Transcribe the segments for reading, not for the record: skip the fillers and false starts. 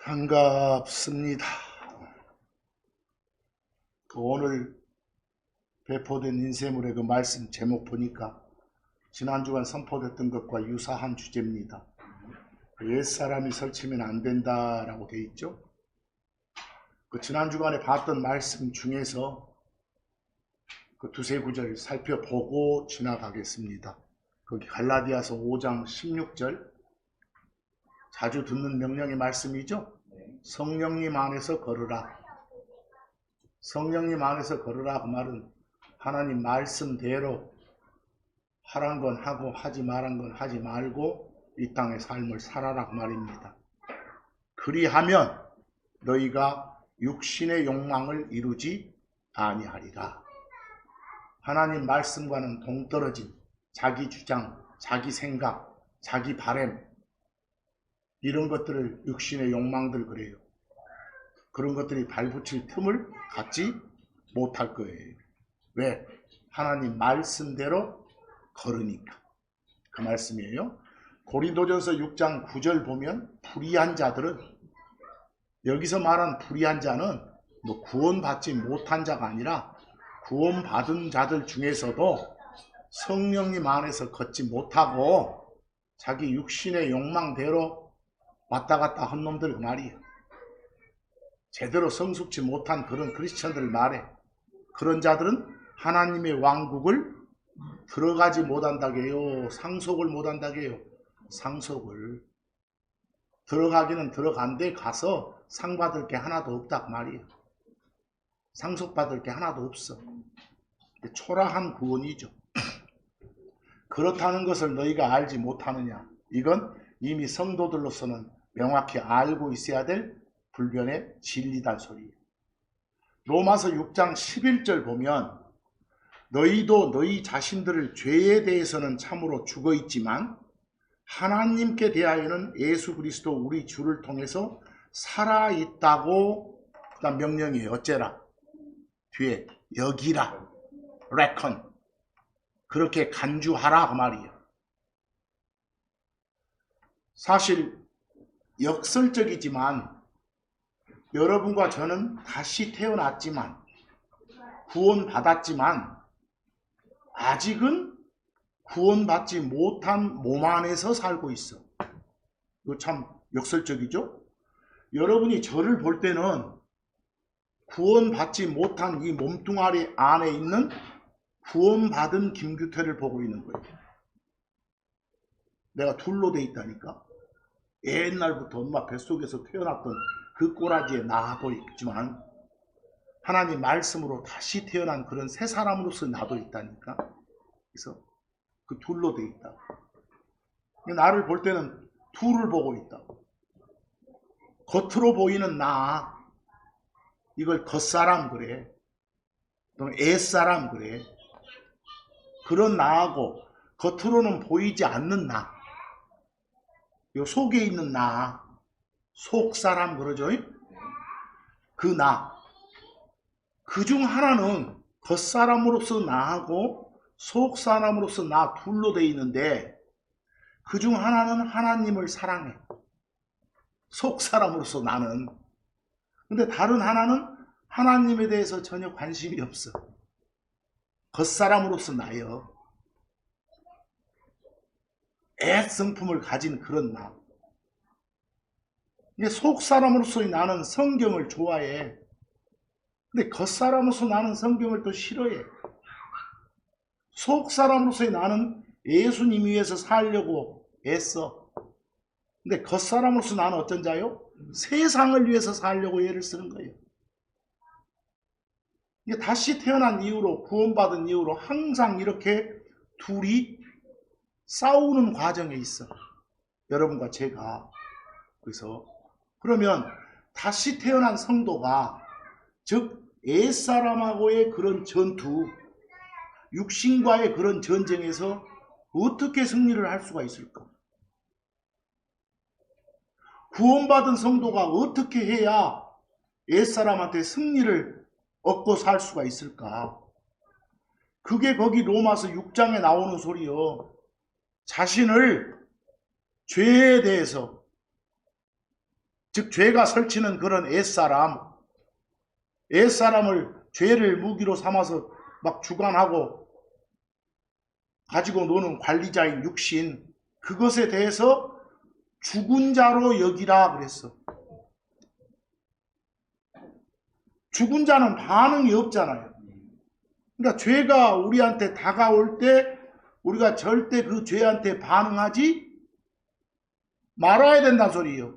반갑습니다. 오늘 배포된 인쇄물의 그 말씀 제목 보니까 지난 주간 선포됐던 것과 유사한 주제입니다. 옛사람이 설치면 안 된다라고 돼 있죠. 그 지난 주간에 봤던 말씀 중에서 그 두세 구절 살펴보고 지나가겠습니다. 거기 갈라디아서 5장 16절, 자주 듣는 명령의 말씀이죠. 성령님 안에서 걸으라. 성령님 안에서 걸으라. 그 말은 하나님 말씀대로 하란 건 하고 하지 말란 건 하지 말고 이 땅의 삶을 살아라 그 말입니다. 그리하면 너희가 육신의 욕망을 이루지 아니하리라. 하나님 말씀과는 동떨어진 자기 주장, 자기 생각, 자기 바램, 이런 것들을 육신의 욕망들 그래요. 그런 것들이 발붙일 틈을 갖지 못할 거예요. 왜? 하나님 말씀대로 걸으니까. 그 말씀이에요. 고린도전서 6장 9절 보면 불의한 자들은, 여기서 말한 불의한 자는 뭐 구원받지 못한 자가 아니라 구원받은 자들 중에서도 성령님 안에서 걷지 못하고 자기 육신의 욕망대로 왔다 갔다 한 놈들 그 말이에요. 제대로 성숙지 못한 그런 크리스천들 말에, 그런 자들은 하나님의 왕국을 들어가지 못한다게 해요. 상속을 못한다게 해요. 상속을. 들어가기는 들어간데 가서 상 받을 게 하나도 없다 그 말이에요. 상속 받을 게 하나도 없어. 초라한 구원이죠. 그렇다는 것을 너희가 알지 못하느냐. 이건 이미 성도들로서는 명확히 알고 있어야 될 불변의 진리단 소리예요. 로마서 6장 11절 보면 너희도 너희 자신들을 죄에 대해서는 참으로 죽어 있지만 하나님께 대하여는 예수 그리스도 우리 주를 통해서 살아 있다고. 그다음 명령이에요. 어째라? 뒤에 여기라. reckon. 그렇게 간주하라 그 말이에요. 사실 역설적이지만 여러분과 저는 다시 태어났지만 구원받았지만 아직은 구원받지 못한 몸 안에서 살고 있어. 이거 참 역설적이죠? 여러분이 저를 볼 때는 구원받지 못한 이 몸뚱아리 안에 있는 구원받은 김규태를 보고 있는 거예요. 내가 둘로 돼 있다니까. 옛날부터 엄마 뱃속에서 태어났던 그 꼬라지에 나도 있지만 하나님 말씀으로 다시 태어난 그런 새 사람으로서 나도 있다니까. 그래서 그 둘로 돼 있다. 나를 볼 때는 둘을 보고 있다. 겉으로 보이는 나, 이걸 겉사람 그래. 또는 애사람 그래. 그런 나하고 겉으로는 보이지 않는 나, 요 속에 있는 나, 속사람 그러죠? 그 나, 그 중 하나는 겉사람으로서 나하고 속사람으로서 나 둘로 돼 있는데 그 중 하나는 하나님을 사랑해. 속사람으로서 나는. 근데 다른 하나는 하나님에 대해서 전혀 관심이 없어. 겉사람으로서 나요. 애성품을 가진 그런 나. 속사람으로서의 나는 성경을 좋아해. 근데 겉사람으로서 나는 성경을 또 싫어해. 속사람으로서의 나는 예수님 위해서 살려고 애써. 근데 겉사람으로서 나는 어떤 자요? 세상을 위해서 살려고 애를 쓰는 거예요. 다시 태어난 이후로, 구원받은 이후로 항상 이렇게 둘이 싸우는 과정에 있어. 여러분과 제가. 그래서 그러면 다시 태어난 성도가, 즉 옛사람하고의 그런 전투, 육신과의 그런 전쟁에서 어떻게 승리를 할 수가 있을까? 구원받은 성도가 어떻게 해야 옛사람한테 승리를 얻고 살 수가 있을까? 그게 거기 로마서 6장에 나오는 소리요. 자신을 죄에 대해서, 즉 죄가 설치는 그런 옛사람을 죄를 무기로 삼아서 막 주관하고 가지고 노는 관리자인 육신, 그것에 대해서 죽은 자로 여기라 그랬어. 죽은 자는 반응이 없잖아요. 그러니까 죄가 우리한테 다가올 때 우리가 절대 그 죄한테 반응하지 말아야 된다는 소리예요.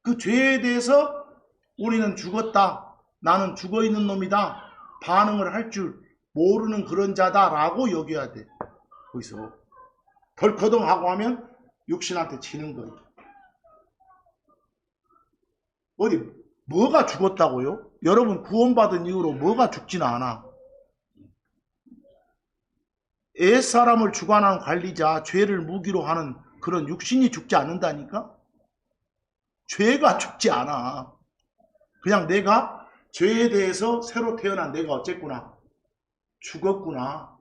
그 죄에 대해서 우리는 죽었다, 나는 죽어있는 놈이다, 반응을 할 줄 모르는 그런 자다라고 여겨야 돼. 거기서 덜커덩하고 하면 육신한테 치는 거예요. 어디 뭐가 죽었다고요? 여러분 구원받은 이후로 뭐가 죽지는 않아. 옛사람을 주관하는 관리자, 죄를 무기로 하는 그런 육신이 죽지 않는다니까? 죄가 죽지 않아. 그냥 내가 죄에 대해서 새로 태어난 내가 어쨌구나, 죽었구나.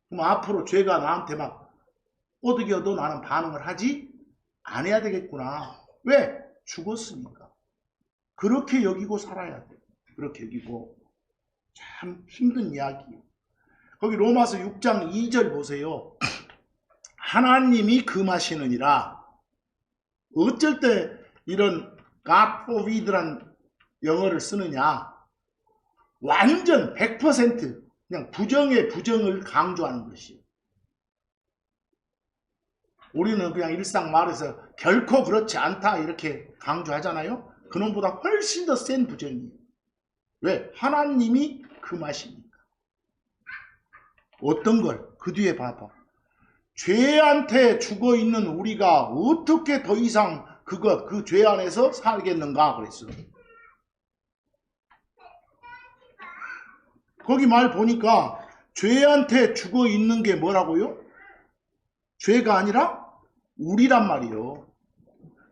그럼 앞으로 죄가 나한테 막 꼬드겨도 나는 반응을 하지 안 해야 되겠구나. 왜? 죽었으니까. 그렇게 여기고 살아야 돼. 그렇게 여기고. 참 힘든 이야기예요. 거기 로마서 6장 2절 보세요. 하나님이 금하시느니라. 어쩔 때 이런 God forbidd란 영어를 쓰느냐. 완전 100% 그냥 부정의 부정을 강조하는 것이에요. 우리는 그냥 일상 말에서 결코 그렇지 않다 이렇게 강조하잖아요. 그놈보다 훨씬 더 센 부정이에요. 왜? 하나님이 금하시니까. 어떤 걸? 그 뒤에 봐봐. 죄한테 죽어있는 우리가 어떻게 더 이상 그 죄 안에서 살겠는가 그랬어요. 거기 말 보니까 죄한테 죽어있는 게 뭐라고요? 죄가 아니라 우리란 말이요.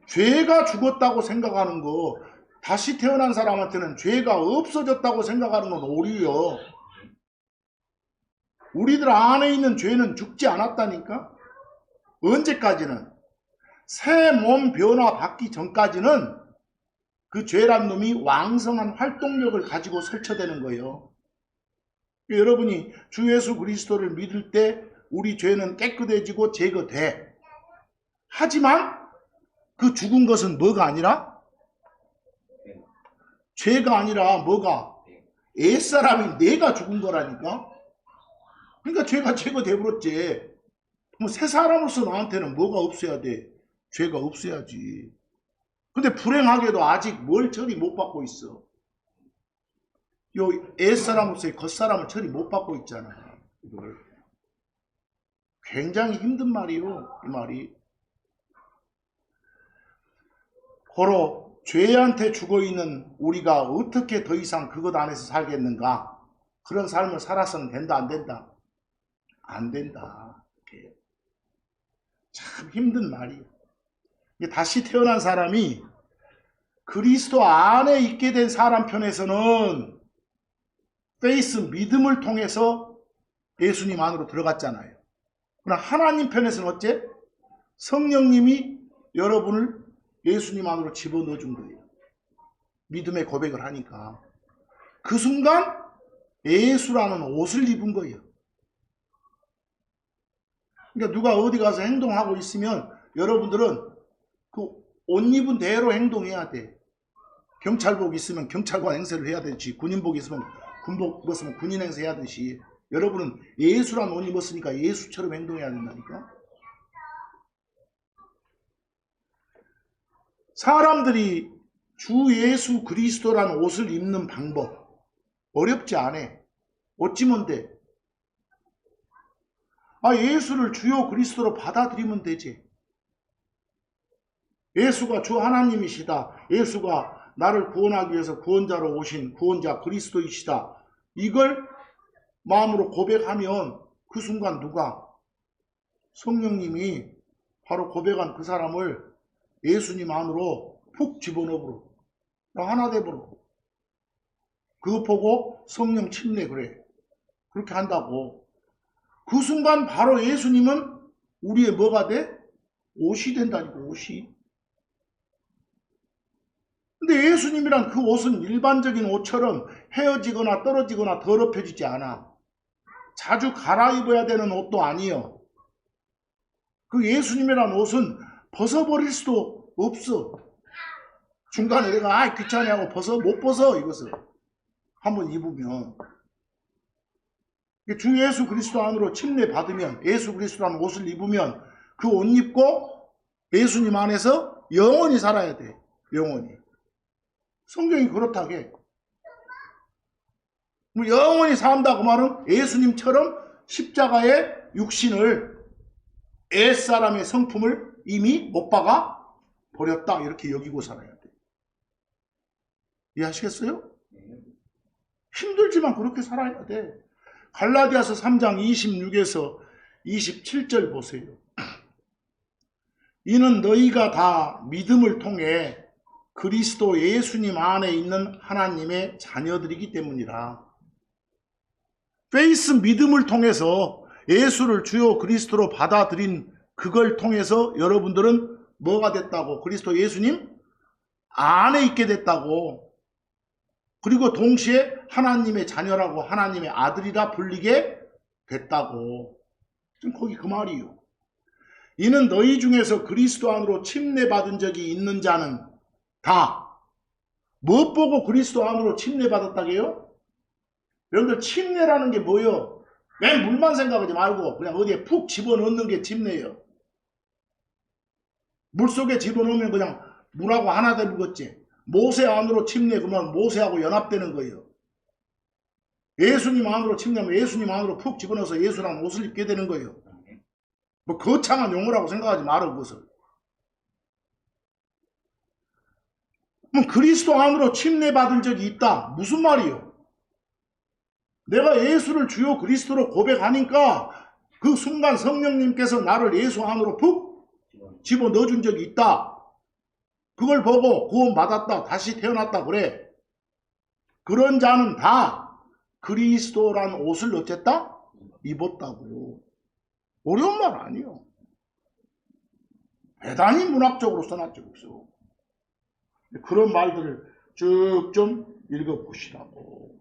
죄가 죽었다고 생각하는 거, 다시 태어난 사람한테는 죄가 없어졌다고 생각하는 건 오류요. 우리들 안에 있는 죄는 죽지 않았다니까? 언제까지는? 새 몸 변화 받기 전까지는 그 죄란 놈이 왕성한 활동력을 가지고 설쳐되는 거예요. 여러분이 주 예수 그리스도를 믿을 때 우리 죄는 깨끗해지고 제거돼. 하지만 그 죽은 것은 뭐가 아니라? 죄가 아니라 뭐가? 옛사람이 내가 죽은 거라니까? 그러니까 죄가 제거돼 버렸지. 뭐 새 사람으로서 나한테는 뭐가 없어야 돼? 죄가 없어야지. 근데 불행하게도 아직 뭘 처리 못 받고 있어. 요 옛사람으로서의 겉사람을 처리 못 받고 있잖아. 이걸. 굉장히 힘든 말이요, 이 말이. 고로 죄한테 죽어있는 우리가 어떻게 더 이상 그것 안에서 살겠는가? 그런 삶을 살아서는 된다, 안 된다? 안 된다. 이렇게. 참 힘든 말이에요. 다시 태어난 사람이 그리스도 안에 있게 된 사람 편에서는 페이스, 믿음을 통해서 예수님 안으로 들어갔잖아요. 그러나 하나님 편에서는 어째? 성령님이 여러분을 예수님 안으로 집어넣어 준 거예요. 믿음의 고백을 하니까. 그 순간 예수라는 옷을 입은 거예요. 그러니까 누가 어디 가서 행동하고 있으면 여러분들은 그 옷 입은 대로 행동해야 돼. 경찰복 있으면 경찰관 행세를 해야 되지. 군인복 있으면 군복 입었으면 군인 행세 해야 되지. 여러분은 예수란 옷 입었으니까 예수처럼 행동해야 된다니까. 사람들이 주 예수 그리스도라는 옷을 입는 방법 어렵지 않아. 어찌면 돼? 예수를 주요 그리스도로 받아들이면 되지. 예수가 주 하나님이시다. 예수가 나를 구원하기 위해서 구원자로 오신 구원자 그리스도이시다. 이걸 마음으로 고백하면 그 순간 누가? 성령님이 바로 고백한 그 사람을 예수님 안으로 푹 집어넣어버려. 하나 돼버려. 그거 보고 성령 침례 그래. 그렇게 한다고. 그 순간 바로 예수님은 우리의 뭐가 돼? 옷이 된다니까, 옷이. 근데 예수님이란 그 옷은 일반적인 옷처럼 헤어지거나 떨어지거나 더럽혀지지 않아. 자주 갈아입어야 되는 옷도 아니요. 그 예수님이란 옷은 벗어버릴 수도 없어. 중간에 내가 귀찮아 하고 못 벗어 이것을. 한번 입으면. 주 예수 그리스도 안으로 침례 받으면, 예수 그리스도라는 옷을 입으면 그 옷 입고 예수님 안에서 영원히 살아야 돼. 영원히. 성경이 그렇다게. 영원히 산다 그 말은 예수님처럼 십자가의 육신을, 옛사람의 성품을 이미 못 박아 버렸다 이렇게 여기고 살아야 돼. 이해하시겠어요? 힘들지만 그렇게 살아야 돼. 갈라디아서 3장 26에서 27절 보세요. 이는 너희가 다 믿음을 통해 그리스도 예수님 안에 있는 하나님의 자녀들이기 때문이라. 페이스 믿음을 통해서 예수를 주요 그리스도로 받아들인 그걸 통해서 여러분들은 뭐가 됐다고? 그리스도 예수님 안에 있게 됐다고. 그리고 동시에 하나님의 자녀라고, 하나님의 아들이라 불리게 됐다고. 지금 거기 그 말이에요. 이는 너희 중에서 그리스도 안으로 침례받은 적이 있는 자는 다 뭐 보고 그리스도 안으로 침례받았다게요? 여러분들 침례라는 게 뭐예요? 맨 물만 생각하지 말고 그냥 어디에 푹 집어넣는 게 침례예요. 물속에 집어넣으면 그냥 물하고 하나 되겠지. 모세 안으로 침례 그러면 모세하고 연합되는 거예요. 예수님 안으로 침례하면 예수님 안으로 푹 집어넣어서 예수랑 옷을 입게 되는 거예요. 뭐 거창한 용어라고 생각하지 말아 그것을. 그럼 그리스도 안으로 침례받은 적이 있다. 무슨 말이에요? 내가 예수를 주요 그리스도로 고백하니까 그 순간 성령님께서 나를 예수 안으로 푹 집어넣어준 적이 있다. 그걸 보고 구원받았다. 다시 태어났다 그래. 그런 자는 다 그리스도란 옷을 어쨌다? 입었다고. 어려운 말 아니에요. 대단히 문학적으로 써놨죠. 그래서. 그런 말들을 쭉 좀 읽어보시라고.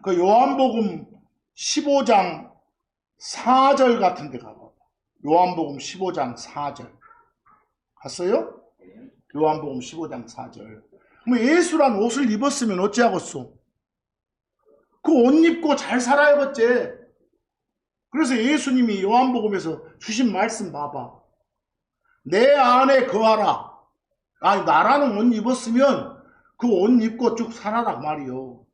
그 요한복음 15장 4절 같은 데 가봐. 요한복음 15장 4절. 갔어요? 요한복음 15장 4절. 뭐 예수란 옷을 입었으면 어찌하겠소? 그 옷 입고 잘 살아야겠지. 그래서 예수님이 요한복음에서 주신 말씀 봐봐. 내 안에 거하라. 아니 나라는 옷 입었으면 그 옷 입고 쭉 살아라 말이요.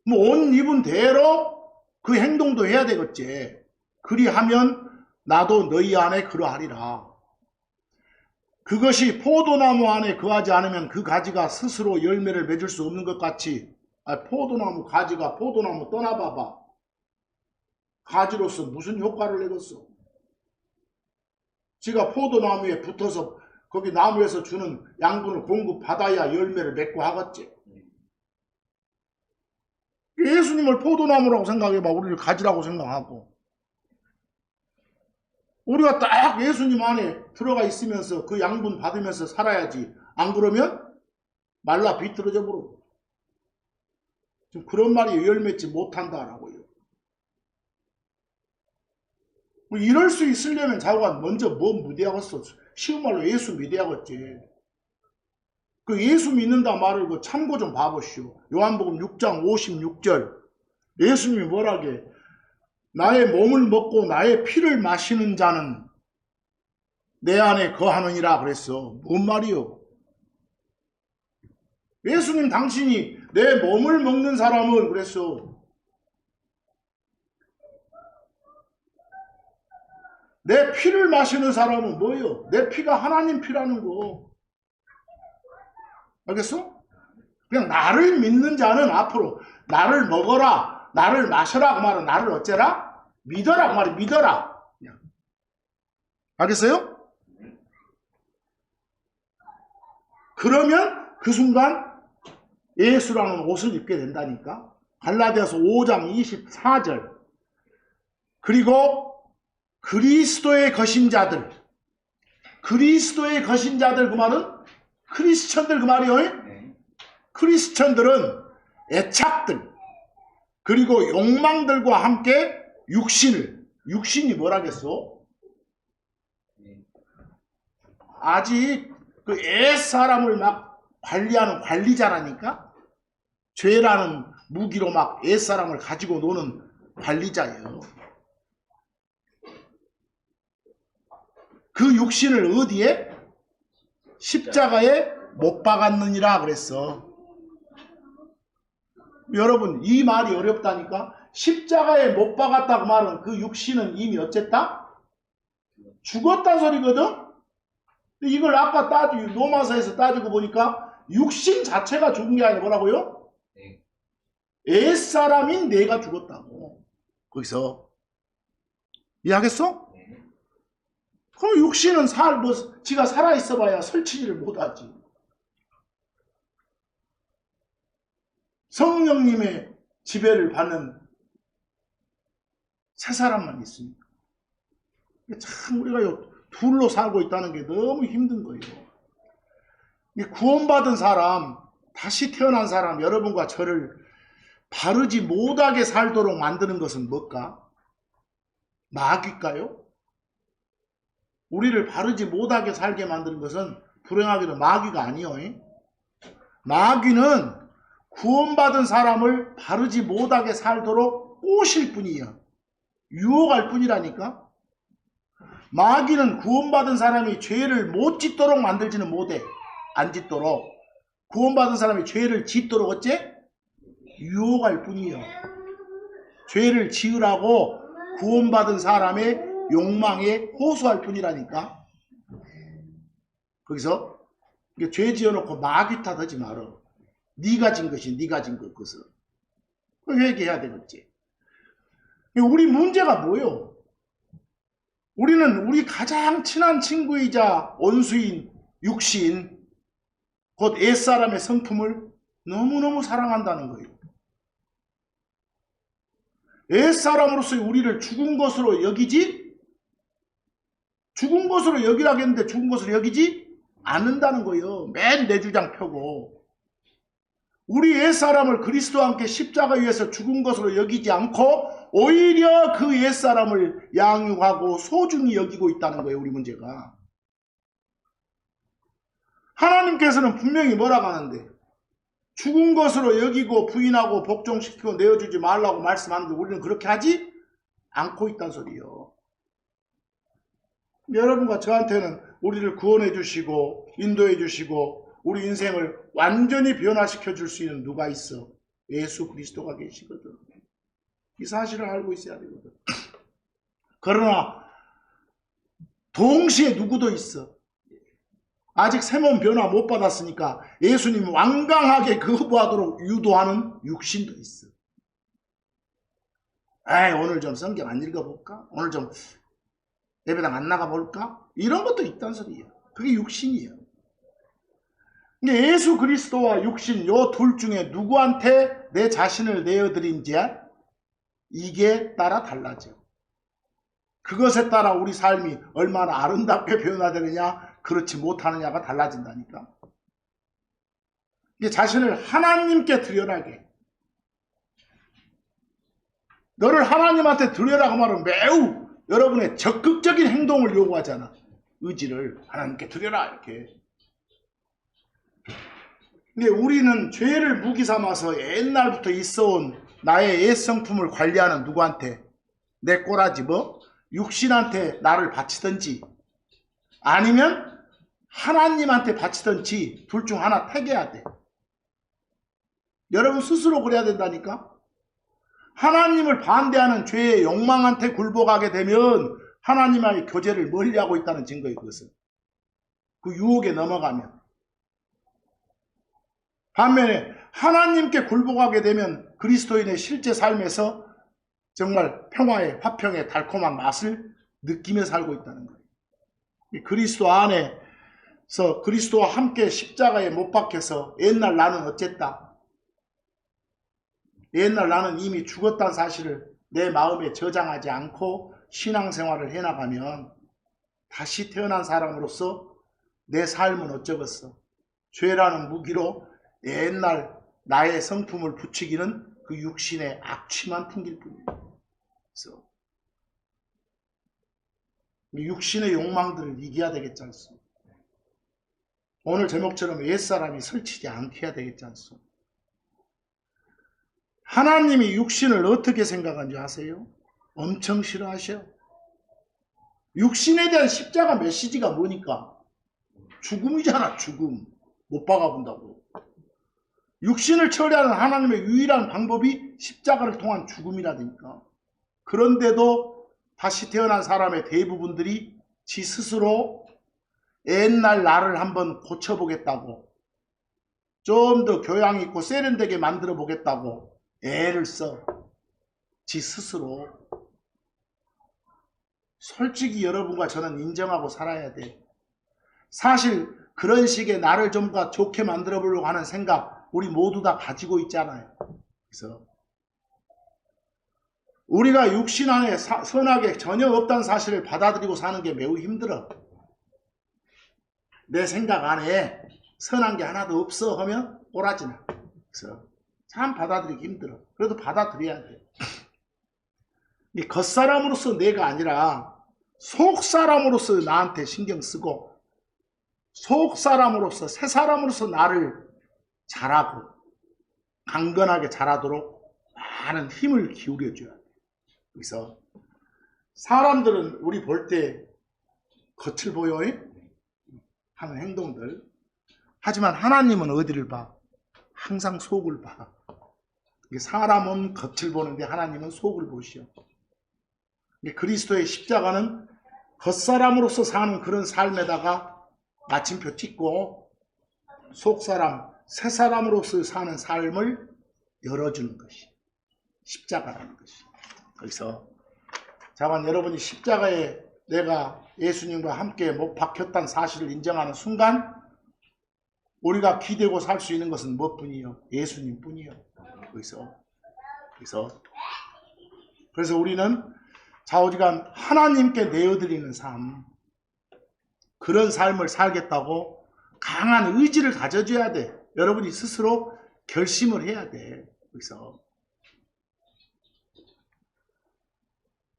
뭐 옷 입은 대로 그 행동도 해야 되겠지. 그리하면 나도 너희 안에 그러하리라. 그것이 포도나무 안에 거하지 않으면 그 가지가 스스로 열매를 맺을 수 없는 것 같이. 포도나무 가지가 포도나무 떠나봐봐. 가지로서 무슨 효과를 내겠어? 지가 포도나무에 붙어서 거기 나무에서 주는 양분을 공급받아야 열매를 맺고 하겠지. 예수님을 포도나무라고 생각해봐. 우리를 가지라고 생각하고. 우리가 딱 예수님 안에 들어가 있으면서 그 양분 받으면서 살아야지. 안 그러면 말라 비틀어져 버려. 지금 그런 말이 열 맺지 못한다라고요. 뭐 이럴 수 있으려면 자기가 먼저 뭐 믿어야겠어. 쉬운 말로 예수 믿어야겠지. 그 예수 믿는다 말을 그 참고 좀 봐보시오. 요한복음 6장 56절. 예수님이 뭐라게? 나의 몸을 먹고 나의 피를 마시는 자는 내 안에 거하느니라 그랬어. 뭔 말이요? 예수님 당신이 내 몸을 먹는 사람은 그랬어. 내 피를 마시는 사람은 뭐예요? 내 피가 하나님 피라는 거. 알겠어? 그냥 나를 믿는 자는 앞으로 나를 먹어라, 나를 마셔라 그 말은 나를 어째라? 믿어라 그 말이 믿어라. 그냥. 알겠어요? 그러면 그 순간 예수라는 옷을 입게 된다니까. 갈라디아서 5장 24절. 그리고 그리스도의 거신 자들. 그리스도의 거신 자들 그 말은 크리스천들 그 말이요. 네. 크리스천들은 애착들 그리고 욕망들과 함께 육신이 뭐라겠어? 아직 그 옛사람을 막 관리하는 관리자라니까? 죄라는 무기로 막 옛사람을 가지고 노는 관리자예요. 그 육신을 어디에? 십자가에 못 박았느니라 그랬어. 여러분 이 말이 어렵다니까? 십자가에 못 박았다고 말은 그 육신은 이미 어쨌다? 죽었다는 소리거든? 이걸 아까 로마서에서 따지고 보니까 육신 자체가 죽은 게 아니라 뭐라고요? 네. 옛사람인 내가 죽었다고. 거기서 이해하겠어? 네. 그럼 육신은 지가 살아있어 봐야 설치지를 못하지. 성령님의 지배를 받는 새 사람만 있습니다. 참 우리가 둘로 살고 있다는 게 너무 힘든 거예요. 구원받은 사람, 다시 태어난 사람, 여러분과 저를 바르지 못하게 살도록 만드는 것은 뭘까? 마귀일까요? 우리를 바르지 못하게 살게 만드는 것은 불행하게도 마귀가 아니요. 마귀는 구원받은 사람을 바르지 못하게 살도록 꼬실 뿐이에요. 유혹할 뿐이라니까. 마귀는 구원받은 사람이 죄를 못 짓도록 만들지는 못해. 안 짓도록. 구원받은 사람이 죄를 짓도록 어째? 유혹할 뿐이에요. 죄를 지으라고 구원받은 사람의 욕망에 호소할 뿐이라니까. 거기서 죄 지어놓고 마귀 탓하지 말어. 네가 진 것이 네가 진 것을. 회개해야 되겠지. 우리 문제가 뭐예요? 우리는 우리 가장 친한 친구이자 원수인 육신, 곧 옛사람의 성품을 너무너무 사랑한다는 거예요. 옛사람으로서의 우리를 죽은 것으로 여기지? 죽은 것으로 여기라고 했는데 죽은 것으로 여기지 않는다는 거예요. 맨 내 주장 펴고. 우리 옛사람을 그리스도와 함께 십자가 위에서 죽은 것으로 여기지 않고 오히려 그 옛사람을 양육하고 소중히 여기고 있다는 거예요. 우리 문제가. 하나님께서는 분명히 뭐라고 하는데 죽은 것으로 여기고 부인하고 복종시키고 내어주지 말라고 말씀하는데 우리는 그렇게 하지 않고 있다는 소리예요. 여러분과 저한테는 우리를 구원해 주시고 인도해 주시고 우리 인생을 완전히 변화시켜 줄 수 있는 누가 있어? 예수 그리스도가 계시거든. 이 사실을 알고 있어야 되거든. 그러나 동시에 누구도 있어. 아직 세몸 변화 못 받았으니까 예수님 완강하게 거부하도록 유도하는 육신도 있어. 에이, 오늘 좀 성경 안 읽어볼까? 오늘 좀 예배당 안 나가볼까? 이런 것도 있단 소리예요. 그게 육신이에요. 근데 예수 그리스도와 육신 요 둘 중에 누구한테 내 자신을 내어드린지 이게 따라 달라져. 그것에 따라 우리 삶이 얼마나 아름답게 변화되느냐 그렇지 못하느냐가 달라진다니까. 이게 자신을 하나님께 드려라게. 너를 하나님한테 드려라고 말하면 매우 여러분의 적극적인 행동을 요구하잖아. 의지를 하나님께 드려라 이렇게. 근데 우리는 죄를 무기 삼아서 옛날부터 있어온 나의 옛 성품을 관리하는 누구한테? 내 꼬라지 뭐? 육신한테 나를 바치든지 아니면 하나님한테 바치든지 둘 중 하나 택해야 돼. 여러분 스스로 그래야 된다니까. 하나님을 반대하는 죄의 욕망한테 굴복하게 되면 하나님과의 교제를 멀리하고 있다는 증거예요. 그것은. 그 유혹에 넘어가면. 반면에 하나님께 굴복하게 되면 그리스도인의 실제 삶에서 정말 평화의 화평의 달콤한 맛을 느끼며 살고 있다는 거예요. 그리스도 안에서 그리스도와 함께 십자가에 못 박혀서 옛날 나는 어쨌다. 옛날 나는 이미 죽었다는 사실을 내 마음에 저장하지 않고 신앙생활을 해나가면 다시 태어난 사람으로서 내 삶은 어쩌겠어? 죄라는 무기로 옛날 나의 성품을 부추기는 그 육신의 악취만 풍길 뿐이에요. 그래서 육신의 욕망들을 이겨야 되겠지 않소? 오늘 제목처럼 옛사람이 설치지 않게 해야 되겠지 않소? 하나님이 육신을 어떻게 생각하는지 아세요? 엄청 싫어하셔. 육신에 대한 십자가 메시지가 뭐니까? 죽음이잖아, 죽음. 못 박아본다고. 육신을 처리하는 하나님의 유일한 방법이 십자가를 통한 죽음이라니까. 그런데도 다시 태어난 사람의 대부분들이 지 스스로 옛날 나를 한번 고쳐보겠다고, 좀 더 교양 있고 세련되게 만들어 보겠다고 애를 써. 지 스스로. 솔직히 여러분과 저는 인정하고 살아야 돼. 사실 그런 식의 나를 좀 더 좋게 만들어 보려고 하는 생각 우리 모두 다 가지고 있잖아요. 그래서 우리가 육신 안에 선악에 전혀 없다는 사실을 받아들이고 사는 게 매우 힘들어. 내 생각 안에 선한 게 하나도 없어 하면 꼬라지나. 그래서 참 받아들이기 힘들어. 그래도 받아들여야 돼. 이 겉사람으로서 내가 아니라 속사람으로서 나한테 신경 쓰고 속사람으로서 새사람으로서 나를 자라고 강건하게 자라도록 많은 힘을 기울여 줘야 돼. 그래서 사람들은 우리 볼 때 겉을 보여 하는 행동들, 하지만 하나님은 어디를 봐? 항상 속을 봐. 사람은 겉을 보는데 하나님은 속을 보시오. 그리스도의 십자가는 겉사람으로서 사는 그런 삶에다가 마침표 찍고 속사람, 새사람으로서 사는 삶을 열어주는 것이 십자가라는 것이. 그래서 자만 여러분이 십자가에 내가 예수님과 함께 못 박혔다는 사실을 인정하는 순간 우리가 기대고 살 수 있는 것은 무엇뿐이요? 예수님 뿐이요. 그래서 우리는 좌우지간 하나님께 내어드리는 삶, 그런 삶을 살겠다고 강한 의지를 가져줘야 돼. 여러분이 스스로 결심을 해야 돼. 그래서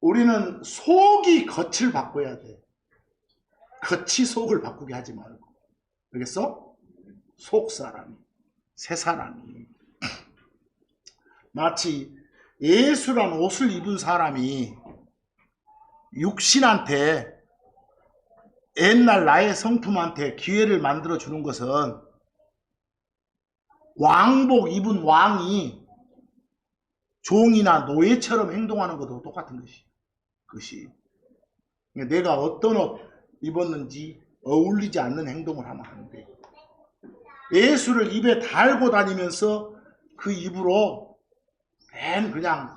우리는 속이 겉을 바꿔야 돼. 겉이 속을 바꾸게 하지 말고. 알겠어? 속 사람이, 새 사람이. 마치 예수란 옷을 입은 사람이 육신한테 옛날 나의 성품한테 기회를 만들어 주는 것은 왕복 입은 왕이 종이나 노예처럼 행동하는 것도 똑같은 것이. 내가 어떤 옷 입었는지 어울리지 않는 행동을 하면 안 돼. 예수를 입에 달고 다니면서 그 입으로 맨 그냥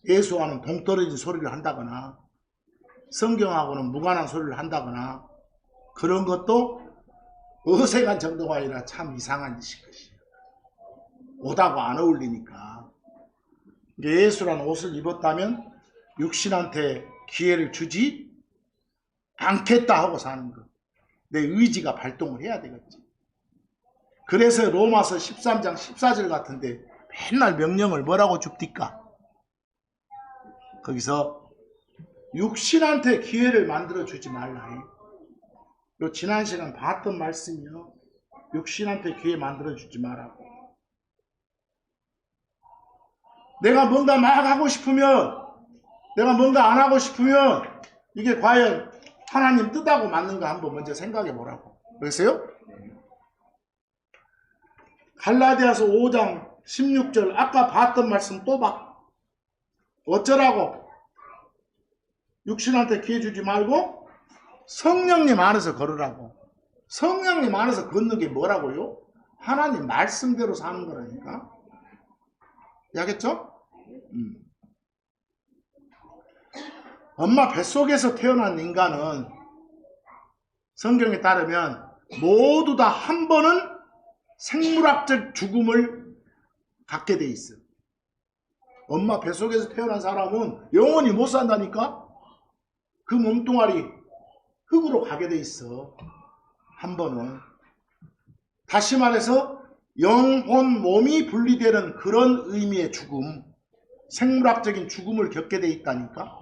예수와는 동떨어진 소리를 한다거나 성경하고는 무관한 소리를 한다거나 그런 것도 어색한 정도가 아니라 참 이상한 짓일 것이에요. 옷하고 안 어울리니까. 예수라는 옷을 입었다면 육신한테 기회를 주지 않겠다 하고 사는 것. 내 의지가 발동을 해야 되겠지. 그래서 로마서 13장 14절 같은데 맨날 명령을 뭐라고 줍니까? 거기서 육신한테 기회를 만들어 주지 말라. 요 지난 시간 봤던 말씀이요. 육신한테 기회 만들어 주지 말라고. 내가 뭔가 막 하고 싶으면, 내가 뭔가 안 하고 싶으면 이게 과연 하나님 뜻하고 맞는가 한번 먼저 생각해 보라고. 그랬어요? 갈라디아서 5장 16절 아까 봤던 말씀 또 봐. 어쩌라고? 육신한테 기회 주지 말고 성령님 안에서 걸으라고. 성령님 안에서 걷는 게 뭐라고요? 하나님 말씀대로 사는 거라니까. 알겠죠? 엄마 뱃속에서 태어난 인간은 성경에 따르면 모두 다 한 번은 생물학적 죽음을 갖게 돼 있어. 엄마 뱃속에서 태어난 사람은 영원히 못 산다니까? 그 몸뚱아리 흙으로 가게 돼 있어. 한 번은. 다시 말해서 영혼, 몸이 분리되는 그런 의미의 죽음, 생물학적인 죽음을 겪게 돼 있다니까.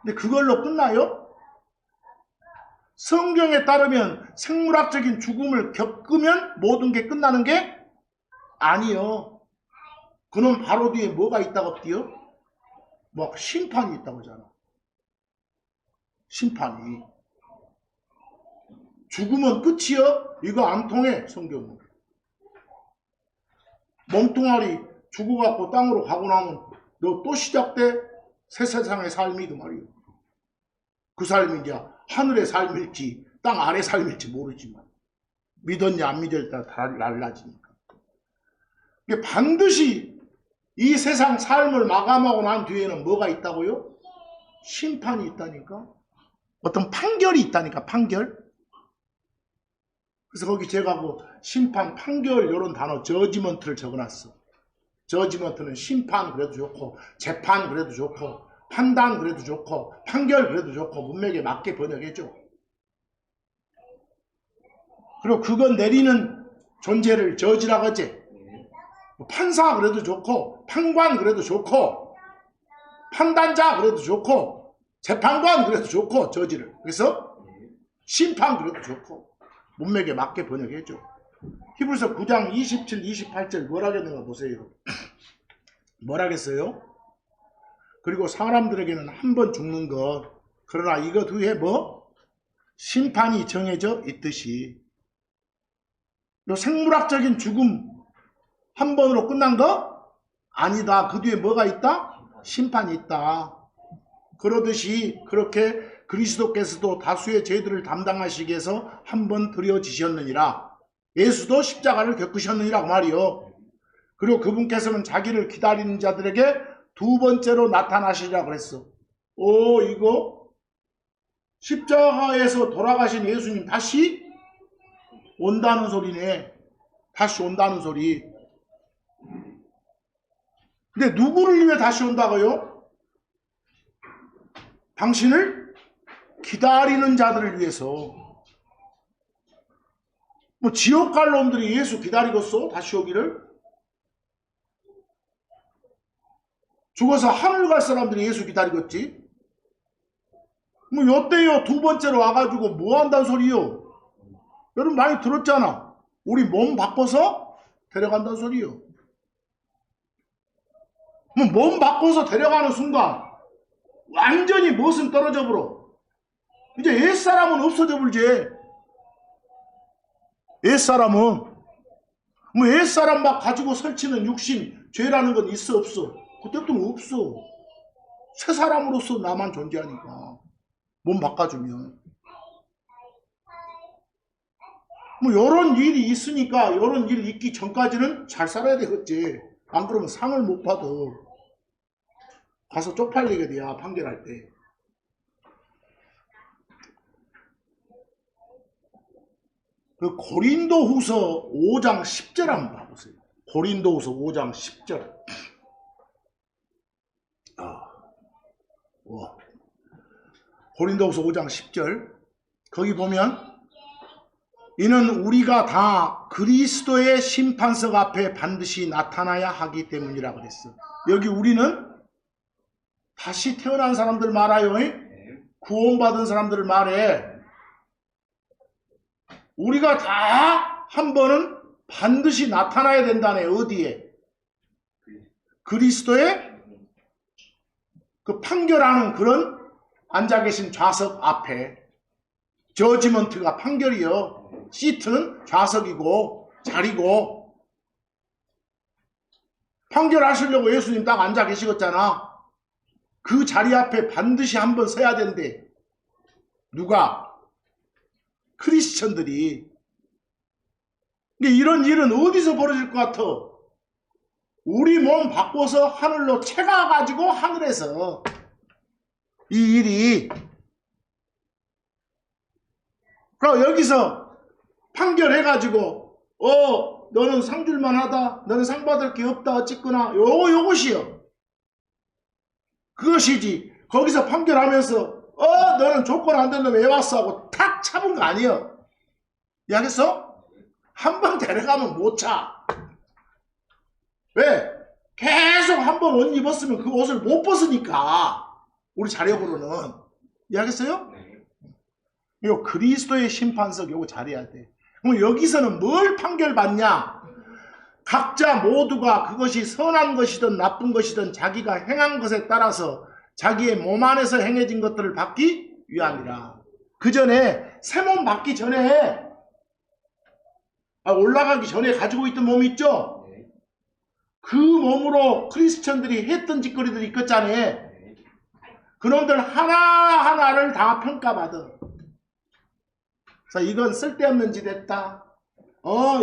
근데 그걸로 끝나요? 성경에 따르면 생물학적인 죽음을 겪으면 모든 게 끝나는 게 아니요. 그놈 바로 뒤에 뭐가 있다고 없디요? 뭐 심판이 있다고 하잖아. 심판이. 죽음은 끝이요? 이거 안 통해, 성경은. 몸뚱아리 죽어갖고 땅으로 가고 나면 너 또 시작돼? 새 세상의 삶이그 말이요. 그 삶이 이제 하늘의 삶일지 땅 아래 삶일지 모르지만 믿었냐 안 믿었냐 다 달라지니까. 반드시 이 세상 삶을 마감하고 난 뒤에는 뭐가 있다고요? 심판이 있다니까. 어떤 판결이 있다니까. 판결. 그래서 거기 제가 그 심판, 판결 이런 단어 저지먼트를 적어놨어. 저지먼트는 심판 그래도 좋고 재판 그래도 좋고 판단 그래도 좋고 판결 그래도 좋고 문맥에 맞게 번역해줘. 그리고 그거 내리는 존재를 저지라고 하지. 판사 그래도 좋고 판관 그래도 좋고 판단자 그래도 좋고 재판관 그래도 좋고 저지를. 그래서 심판 그래도 좋고 문맥에 맞게 번역해줘. 히브리서 9장 27, 28절 뭐라겠는가 보세요. 뭐라겠어요? 그리고 사람들에게는 한 번 죽는 것, 그러나 이것 후에 뭐? 심판이 정해져 있듯이. 요 생물학적인 죽음 한 번으로 끝난 거? 아니다. 그 뒤에 뭐가 있다? 심판이 있다. 그러듯이 그렇게 그리스도께서도 다수의 죄들을 담당하시기 위해서 한 번 드려지셨느니라. 예수도 십자가를 겪으셨느니라 그 말이요. 그리고 그분께서는 자기를 기다리는 자들에게 두 번째로 나타나시리라 그랬어. 오, 이거 십자가에서 돌아가신 예수님 다시 온다는 소리네. 다시 온다는 소리. 근데 누구를 위해 다시 온다고요? 당신을 기다리는 자들을 위해서. 뭐 지옥 갈 놈들이 예수 기다리겠어? 다시 오기를? 죽어서 하늘 갈 사람들이 예수 기다리겠지? 뭐 여태요 두 번째로 와가지고 뭐 한다는 소리요? 여러분 많이 들었잖아. 우리 몸 바꿔서 데려간다는 소리요. 뭐 몸 바꿔서 데려가는 순간 완전히 무엇은 떨어져 버려. 이제 옛사람은 없어져 불지. 옛사람은 뭐 옛사람 막 가지고 설치는 육신 죄라는 건 있어 없어? 그때부터는 없어. 새 사람으로서 나만 존재하니까 몸 바꿔주면 뭐 이런 일이 있으니까 이런 일 있기 전까지는 잘 살아야 되겠지. 안 그러면 상을 못 받아. 가서 쪽팔리게 돼야 판결할 때. 그 고린도후서 5장 10절 한번 봐보세요. 고린도후서 5장 10절. 고린도후서 5장 10절. 거기 보면 이는 우리가 다 그리스도의 심판석 앞에 반드시 나타나야 하기 때문이라 그랬어. 여기 우리는 다시 태어난 사람들 말아요. 구원받은 사람들을 말해. 우리가 다 한 번은 반드시 나타나야 된다네. 어디에? 그리스도의 그 판결하는 그런 앉아 계신 좌석 앞에. 저지먼트가 판결이요. 시트는 좌석이고 자리고. 판결하시려고 예수님 딱 앉아 계시겠잖아. 그 자리 앞에 반드시 한번 서야 된대. 누가? 크리스천들이. 근데 이런 일은 어디서 벌어질 것 같아? 우리 몸 바꿔서 하늘로 채가가지고 하늘에서 이 일이. 그럼 여기서 판결해가지고 너는 상 줄만 하다. 너는 상 받을 게 없다. 어쨌거나 요것이요. 그것이지. 거기서 판결하면서 너는 조건 안 되는 왜 왔어? 하고 탁 잡은 거 아니에요. 이해하겠어? 한 번 데려가면 못 차. 왜? 계속 한 번 옷 입었으면 그 옷을 못 벗으니까. 우리 자력으로는. 이해하겠어요? 이거 그리스도의 심판석 요거 잘해야 돼. 그럼 여기서는 뭘 판결받냐? 각자 모두가 그것이 선한 것이든 나쁜 것이든 자기가 행한 것에 따라서 자기의 몸 안에서 행해진 것들을 받기 위함이라. 그 전에 새 몸 받기 전에 올라가기 전에 가지고 있던 몸이 있죠? 그 몸으로 크리스천들이 했던 짓거리들이 있겠잖아요. 그놈들 하나하나를 다 평가받아. 그래서 이건 쓸데없는 짓 했다.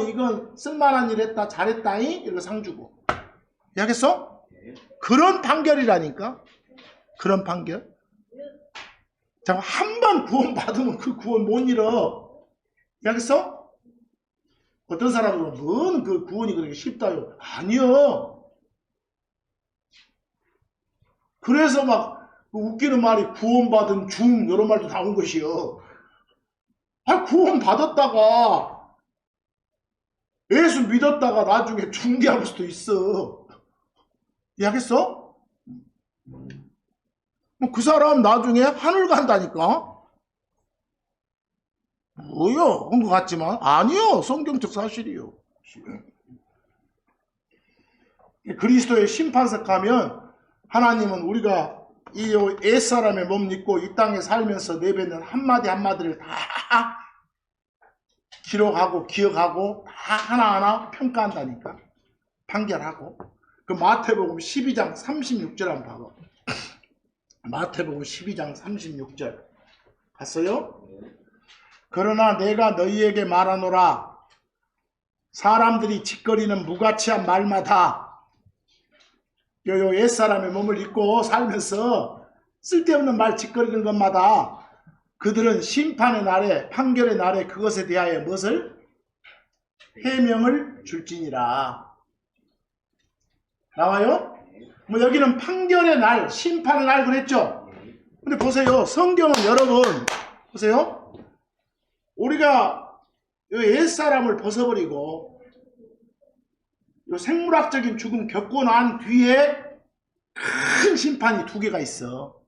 이건 쓸만한 일 했다. 잘했다잉? 이렇게 상 주고. 이해하겠어? 그런 판결이라니까. 그런 판결. 자, 한 번 구원 받으면 그 구원 못 잃어. 이해하겠어? 어떤 사람은 뭔 그 구원이 그렇게 쉽다요? 아니요. 그래서 막 웃기는 말이 구원받은 중 이런 말도 나온 것이요. 구원 받았다가 예수 믿었다가 나중에 중대할 수도 있어. 이해하겠어? 그 사람 나중에 하늘 간다니까? 뭐요? 그런 것 같지만 아니요. 성경적 사실이요. 그리스도의 심판석 가면 하나님은 우리가 이 옛사람의 몸 입고 이 땅에 살면서 내뱉는 한마디 한마디를 다 기록하고 기억하고 다 하나하나 평가한다니까. 판결하고. 그 마태복음 12장 36절 한번 봐봐. 마태복음 12장 36절 봤어요? 그러나 내가 너희에게 말하노라. 사람들이 짓거리는 무가치한 말마다 요 옛사람의 몸을 입고 살면서 쓸데없는 말 짓거리는 것마다 그들은 심판의 날에 판결의 날에 그것에 대하여 무엇을? 해명을 줄지니라. 나와요? 뭐 여기는 판결의 날, 심판의 날 그랬죠? 근데 보세요. 성경은 여러분 보세요. 우리가 요 옛사람을 벗어버리고 요 생물학적인 죽음 겪고 난 뒤에 큰 심판이 두 개가 있어.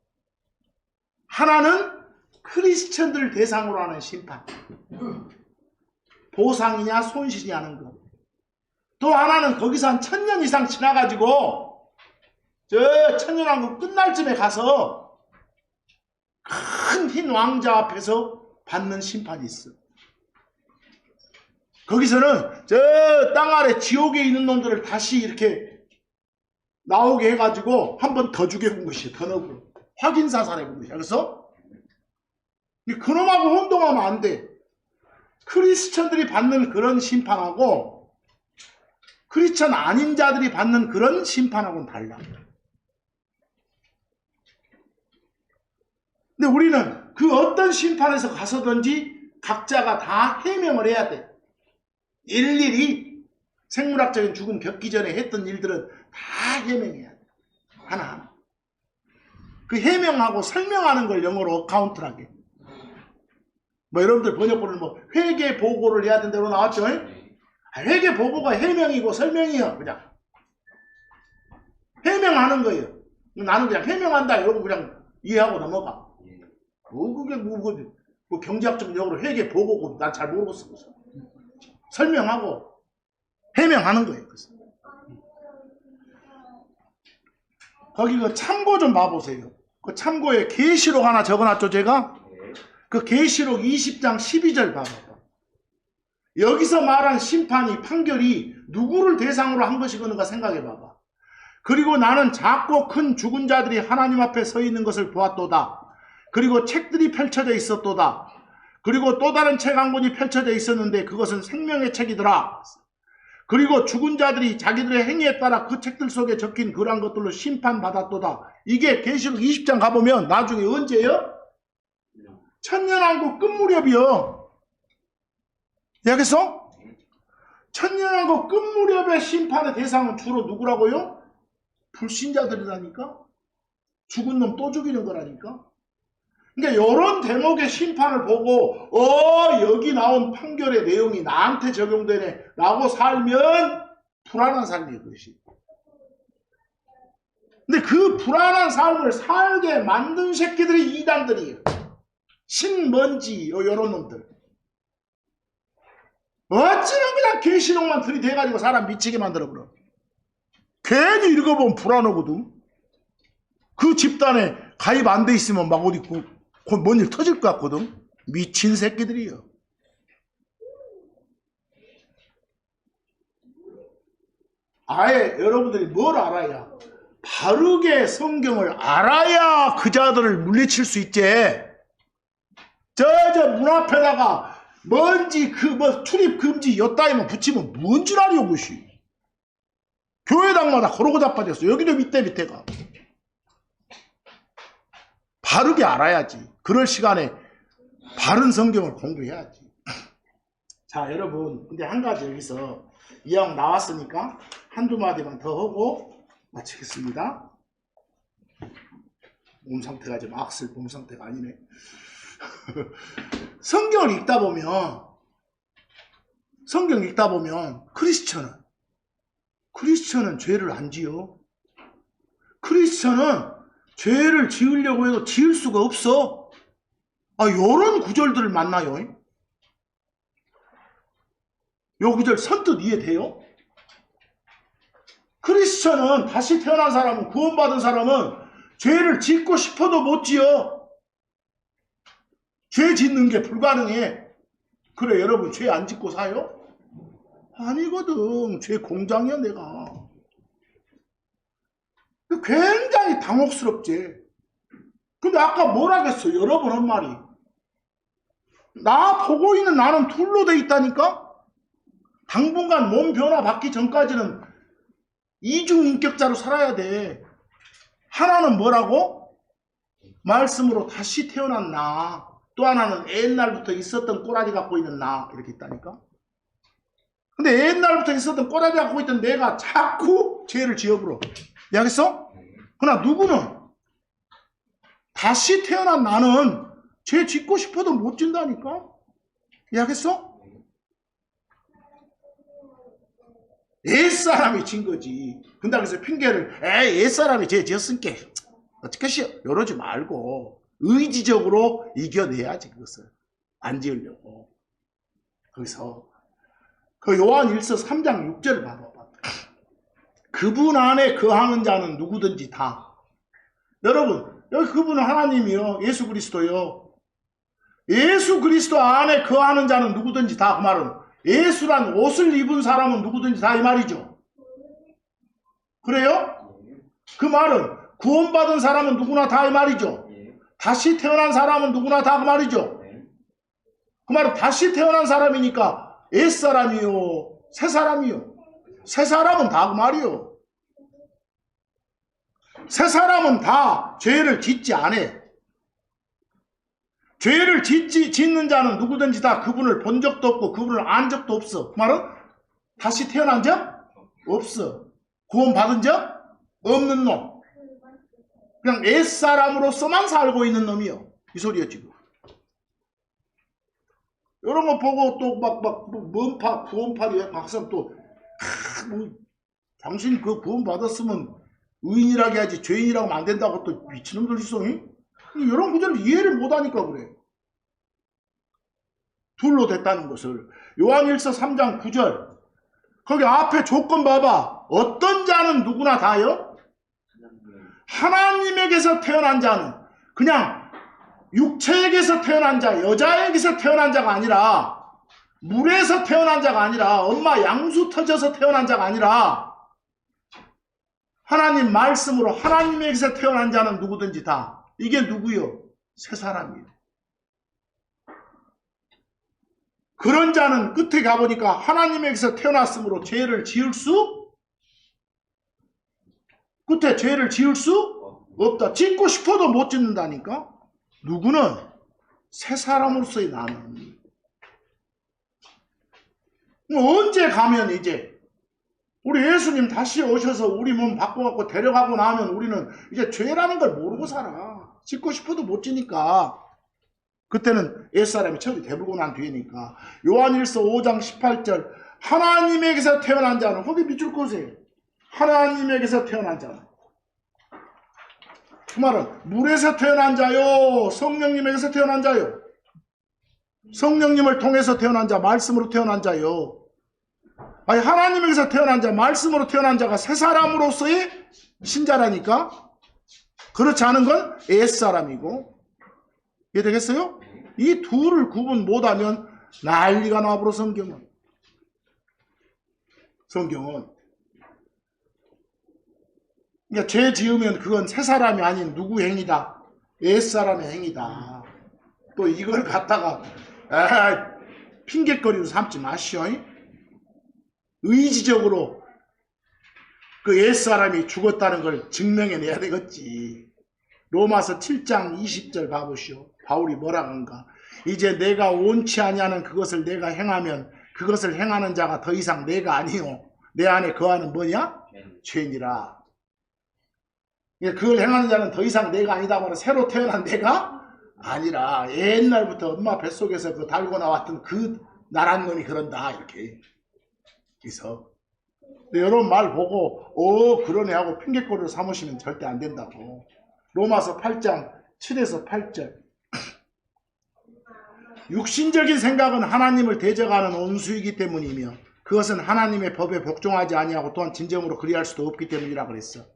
하나는 크리스천들 대상으로 하는 심판. 보상이냐 손실이냐 하는 거. 또 하나는 거기서 한 1000년 이상 지나가지고 저 천년왕국 끝날 쯤에 가서 큰 흰 왕자 앞에서 받는 심판이 있어. 거기서는 저 땅 아래 지옥에 있는 놈들을 다시 이렇게 나오게 해가지고 한 번 더 죽여본 것이에요. 더 넣고 확인사살해본 것이야. 그래서 그놈하고 혼동하면 안 돼. 크리스천들이 받는 그런 심판하고 크리스천 아닌 자들이 받는 그런 심판하고는 달라. 근데 우리는 그 어떤 심판에서 가서든지 각자가 다 해명을 해야 돼. 일일이 생물학적인 죽음 겪기 전에 했던 일들은 다 해명해야 돼. 하나하나. 그 해명하고 설명하는 걸 영어로 어카운트라게. 뭐 여러분들 번역본을 뭐 회계 보고를 해야 된다고 나왔죠? 회계 보고가 해명이고 설명이요. 그냥 해명하는 거예요. 나는 그냥 해명한다. 여러분 그냥 이해하고 넘어가. 그게 뭐 경제학적 용어로 회계 보고고 난 잘 모르겠어. 설명하고 해명하는 거예요. 그래서. 거기 그 참고 좀 봐보세요. 그 참고에 계시록 하나 적어놨죠 제가? 그 계시록 20장 12절 봐봐. 여기서 말한 심판이 판결이 누구를 대상으로 한 것이겠는가 생각해 봐봐. 그리고 나는 작고 큰 죽은 자들이 하나님 앞에 서 있는 것을 보았도다. 그리고 책들이 펼쳐져 있었도다. 그리고 또 다른 책 한 권이 펼쳐져 있었는데 그것은 생명의 책이더라. 그리고 죽은 자들이 자기들의 행위에 따라 그 책들 속에 적힌 그러한 것들로 심판받았도다. 이게 계시록 20장 가보면 나중에 언제예요? 천년왕국 끝 무렵이요. 여기서 천년왕국 끝 무렵의 심판의 대상은 주로 누구라고요? 불신자들이라니까. 죽은 놈 또 죽이는 거라니까. 그러니까 이런 대목의 심판을 보고 여기 나온 판결의 내용이 나한테 적용되네 라고 살면 불안한 삶이에요. 그것이. 근데 그 불안한 삶을 살게 만든 새끼들이 이단들이에요. 신먼지 이런 놈들. 어찌나 그냥 계시록만 들이대가지고 사람 미치게 만들어버려. 괜히 읽어보면 불안하거든. 그 집단에 가입 안 돼 있으면 막 어디 뭔 일 터질 것 같거든. 미친 새끼들이요. 아예 여러분들이 뭘 알아야, 바르게 성경을 알아야 그 자들을 물리칠 수 있지. 저 문 앞에다가 먼지 출입 금지 엿다이만 붙이면 뭔 줄 알이요 그것이. 교회당마다 그러고 자빠졌어. 여기도 밑에가. 바르게 알아야지. 그럴 시간에 바른 성경을 공부해야지. 자, 여러분, 근데 한 가지 여기서 이왕 나왔으니까 한두 마디만 더 하고 마치겠습니다. 몸 상태가 좀 악슬 몸 상태가 아니네. 성경 읽다 보면 크리스천은 죄를 안 지어. 크리스천은 죄를 지으려고 해도 지을 수가 없어. 요런 구절들을 만나요. 요 구절 선뜻 이해돼요? 크리스천은, 다시 태어난 사람은, 구원받은 사람은 죄를 짓고 싶어도 못 지어. 죄 짓는 게 불가능해. 그래, 여러분 죄 안 짓고 사요? 아니거든. 죄 공장이야 내가. 굉장히 당혹스럽지. 근데 아까 뭐라겠어? 여러분 한 말이. 나 보고 있는 나는 둘로 돼 있다니까? 당분간 몸 변화 받기 전까지는 이중인격자로 살아야 돼. 하나는 뭐라고? 말씀으로 다시 태어난 나. 또 하나는 옛날부터 있었던 꼬라지 갖고 있는 나. 이렇게 있다니까? 근데 옛날부터 있었던 꼬라지 갖고 있던 내가 자꾸 죄를 지어버려. 이해하겠어? 그러나 누구는 다시 태어난 나는 죄 짓고 싶어도 못 짓다니까? 이해하겠어? 옛사람이 진 거지. 근데 그래서 핑계를 옛사람이 죄 지었으니까 어떻겠시요? 이러지 말고 의지적으로 이겨내야지. 그것을 안 지으려고. 그래서 그 요한 1서 3장 6절을 봐봐. 그분 안에 거하는 자는 누구든지 다. 여러분, 여기 그분은 하나님이요, 예수 그리스도요. 예수 그리스도 안에 거하는 자는 누구든지 다. 그 말은 예수란 옷을 입은 사람은 누구든지 다 이 말이죠. 그래요? 그 말은 구원받은 사람은 누구나 다 이 말이죠. 다시 태어난 사람은 누구나 다 그 말이죠. 그 말은 다시 태어난 사람이니까 옛사람이요, 새사람이요. 새사람은 다 그 말이요. 새사람은 다 죄를 짓지 않아. 죄를 짓는 자는 누구든지 다 그분을 본 적도 없고 그분을 안 적도 없어. 그 말은 다시 태어난 적 없어. 구원받은 적 없는 놈. 그냥 옛사람으로서만 살고 있는 놈이요. 이 소리야 지금. 이런 거 보고 또 뭔파 구원파리 박사님 또 당신 그 구원받았으면 의인이라게 하지 죄인이라고 하면 안 된다고 또 미친놈들 있어. 이런 구절을 이해를 못하니까 그래. 둘로 됐다는 것을. 요한일서 3장 9절 거기 앞에 조건 봐봐. 어떤 자는 누구나 다요? 하나님에게서 태어난 자는, 그냥 육체에게서 태어난 자, 여자에게서 태어난 자가 아니라, 물에서 태어난 자가 아니라, 엄마 양수 터져서 태어난 자가 아니라, 하나님 말씀으로 하나님에게서 태어난 자는 누구든지 다. 이게 누구요? 새 사람이에요. 그런 자는 끝에 가보니까 하나님에게서 태어났으므로 죄를 지을 수, 끝에 죄를 지을 수 없다. 짓고 싶어도 못 짓는다니까. 누구는? 새 사람으로서의 나는. 언제 가면 이제 우리 예수님 다시 오셔서 우리 몸 바꿔갖고 데려가고 나면 우리는 이제 죄라는 걸 모르고 살아. 짓고 싶어도 못 지니까. 그때는 옛사람이 처리 되불고 난 뒤에니까. 요한일서 5장 18절 하나님에게서 태어난 자는 거기 밑줄 그으세요. 하나님에게서 태어난 자는. 그 말은 물에서 태어난 자요, 성령님에게서 태어난 자요. 성령님을 통해서 태어난 자, 말씀으로 태어난 자요. 아니 하나님에게서 태어난 자, 말씀으로 태어난 자가 새 사람으로서의 신자라니까. 그렇지 않은 건 옛사람이고. 이해되겠어요? 이 둘을 구분 못하면 난리가 나버려. 성경은 그러니까 죄 지으면 그건 새 사람이 아닌 누구 행위다? 옛사람의 행위다. 또 이걸 갖다가 핑계거리로 삼지 마시오. 의지적으로 그 옛사람이 죽었다는 걸 증명해내야 되겠지. 로마서 7장 20절 봐보시오. 바울이 뭐라고 한가? 이제 내가 원치 아니하는 그것을 내가 행하면 그것을 행하는 자가 더 이상 내가 아니요 내 안에 거하는 뭐냐? 죄니라. 그걸 행하는 자는 더 이상 내가 아니다 말은 새로 태어난 내가 아니라 옛날부터 엄마 뱃속에서 그 달고 나왔던 그 나란 놈이 그런다. 이렇게. 그래서 여러분 말 보고 그러네 하고 핑계거리로 삼으시면 절대 안 된다고. 로마서 8장 7에서 8절 육신적인 생각은 하나님을 대적하는 온수이기 때문이며 그것은 하나님의 법에 복종하지 아니하고 또한 진정으로 그리할 수도 없기 때문이라 그랬어.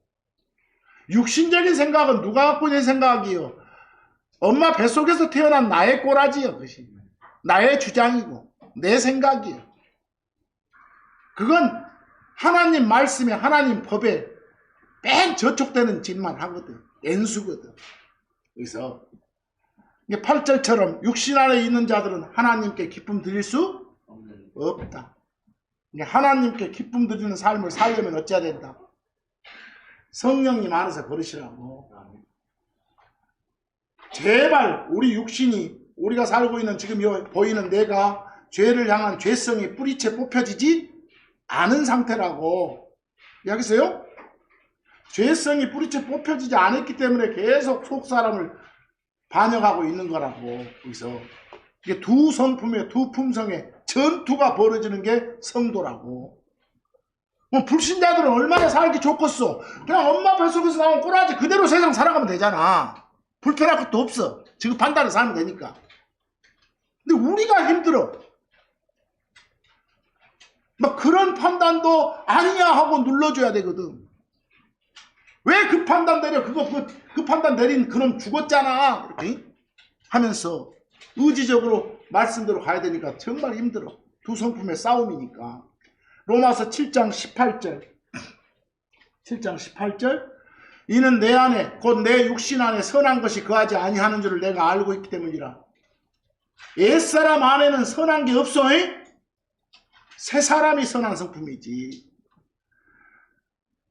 육신적인 생각은 누가 갖고 있는 생각이요? 엄마 뱃속에서 태어난 나의 꼬라지요. 그것이 나의 주장이고 내 생각이요. 그건 하나님 말씀에 하나님 법에 맨 저촉되는 짓만 하거든. N수거든. 그래서 8절처럼 육신 안에 있는 자들은 하나님께 기쁨 드릴 수 없다. 하나님께 기쁨 드리는 삶을 살려면 어찌해야 된다? 성령님 안에서 걸으시라고. 제발 우리 육신이 우리가 살고 있는 지금 보이는 내가 죄를 향한 죄성이 뿌리채 뽑혀지지 않은 상태라고. 이해하겠어요? 죄성이 뿌리채 뽑혀지지 않았기 때문에 계속 속사람을 반역하고 있는 거라고. 그래서 이게 두 성품의 두 품성의 전투가 벌어지는 게 성도라고. 뭐 불신자들은 얼마나 살기 좋겠어. 그냥 엄마 뱃속에서 나온 꼬라지 그대로 세상 살아가면 되잖아. 불편할 것도 없어. 지금 판단을 살면 되니까. 근데 우리가 힘들어. 막 그런 판단도 아니야 하고 눌러줘야 되거든. 왜 그 판단 내려? 그 판단 내린 그놈 죽었잖아. 이렇게 하면서 의지적으로 말씀대로 가야 되니까 정말 힘들어. 두 성품의 싸움이니까. 로마서 7장 18절 7장 18절 이는 내 안에 곧 내 육신 안에 선한 것이 거하지 아니하는 줄을 내가 알고 있기 때문이라. 옛사람 안에는 선한 게 없어. 새 사람이 선한 성품이지.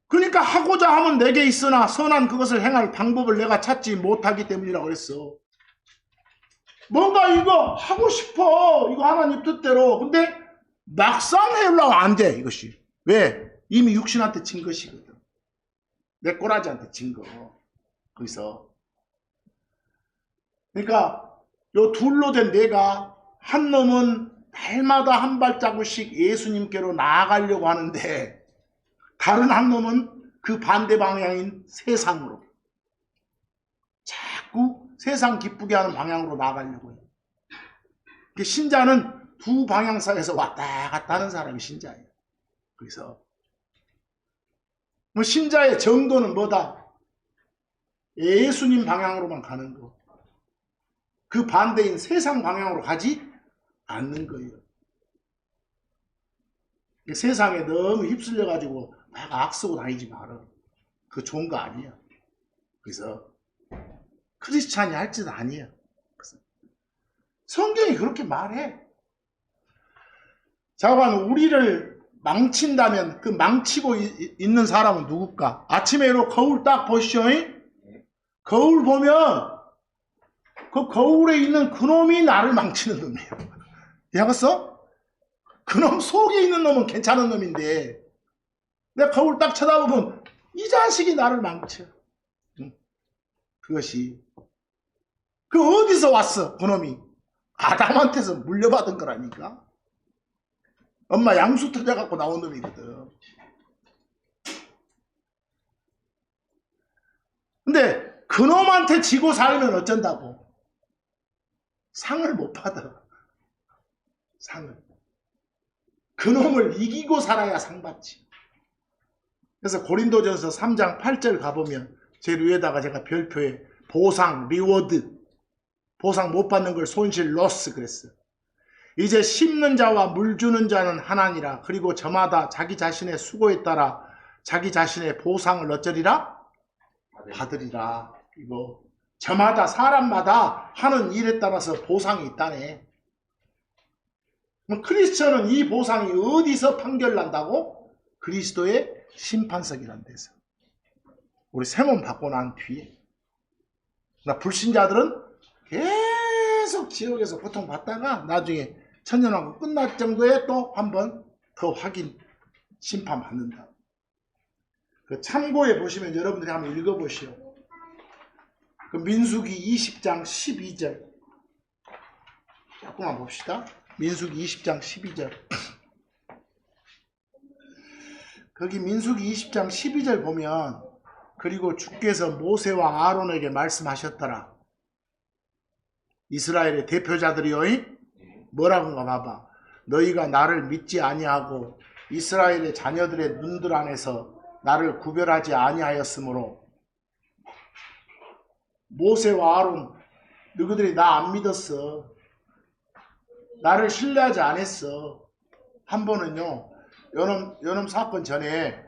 그러니까 하고자 하면 내게 있으나 선한 그것을 행할 방법을 내가 찾지 못하기 때문이라고 그랬어. 뭔가 이거 하고 싶어. 이거 하나님 뜻대로. 근데 막상 해려고 안 돼. 이것이. 왜? 이미 육신한테 진 것이거든. 내 꼬라지한테 진 거. 거기서. 그러니까 요 둘로 된 내가 한 놈은 날마다 한 발자국씩 예수님께로 나아가려고 하는데 다른 한 놈은 그 반대 방향인 세상으로 자꾸 세상 기쁘게 하는 방향으로 나아가려고 해요. 신자는 두 방향사에서 왔다 갔다 하는 사람이 신자예요. 그래서 뭐 신자의 정도는 뭐다? 예수님 방향으로만 가는 거. 그 반대인 세상 방향으로 가지 않는 거예요. 세상에 너무 휩쓸려가지고 막 악쓰고 다니지 마라. 그거 좋은 거 아니야. 그래서 크리스찬이 할 짓 아니야. 성경이 그렇게 말해. 자관 우리를 망친다면 그 망치고 있는 사람은 누굴까? 아침에 일어나 거울 딱 보시오. 거울 보면 그 거울에 있는 그놈이 나를 망치는 놈이에요. 이해했어? 그놈 속에 있는 놈은 괜찮은 놈인데 내가 거울 딱 쳐다보면 이 자식이 나를 망쳐. 그것이 그 어디서 왔어? 그놈이 아담한테서 물려받은 거라니까. 엄마 양수 터져갖고 나온 놈이거든. 근데 그놈한테 지고 살면 어쩐다고? 상을 못 받아. 상을. 그놈을 이기고 살아야 상 받지. 그래서 고린도전서 3장 8절 가보면 제일 위에다가 제가 별표에 보상, 리워드, 보상 못 받는 걸 손실, 로스 그랬어. 이제 심는 자와 물 주는 자는 하나니라. 그리고 저마다 자기 자신의 수고에 따라 자기 자신의 보상을 어쩌리라? 받으리라. 이거 저마다 사람마다 하는 일에 따라서 보상이 있다네. 그럼 크리스천은 이 보상이 어디서 판결난다고? 그리스도의 심판석이란 데서. 우리 세몸 받고 난 뒤에. 나 불신자들은 계속 지옥에서 고통받다가 나중에 천년왕국 끝날 정도에 또 한 번 더 확인 심판받는다. 그 참고에 보시면 여러분들이 한번 읽어보시오. 그 민수기 20장 12절 조금만 봅시다. 민수기 20장 12절. 거기 민수기 20장 12절 보면 그리고 주께서 모세와 아론에게 말씀하셨더라. 이스라엘의 대표자들이요 뭐라고가 봐봐. 너희가 나를 믿지 아니하고 이스라엘의 자녀들의 눈들 안에서 나를 구별하지 아니하였으므로 모세와 아론 너희들이 나 안 믿었어. 나를 신뢰하지 않았어. 한 번은요 요놈 사건 전에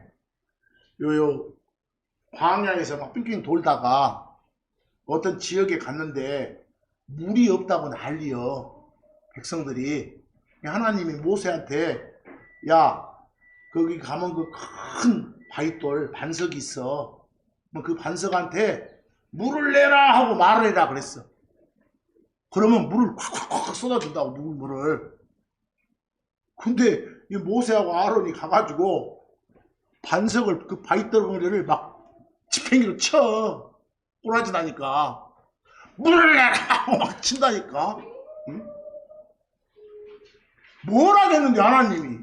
광야에서 막 빙빙 돌다가 어떤 지역에 갔는데 물이 없다고 난리여. 백성들이. 하나님이 모세한테 야 거기 가면 그 큰 바위돌 반석이 있어. 그 반석한테 물을 내라 하고 말을 해라 그랬어. 그러면 물을 콱콱콱 쏟아준다고 물을. 근데 이 모세하고 아론이 가가지고 반석을 그 바위덩어리를 막 지팽이로 쳐. 꼬라지 나니까 물을 내라 하고 막 친다니까. 응? 뭘 하겠는데 하나님이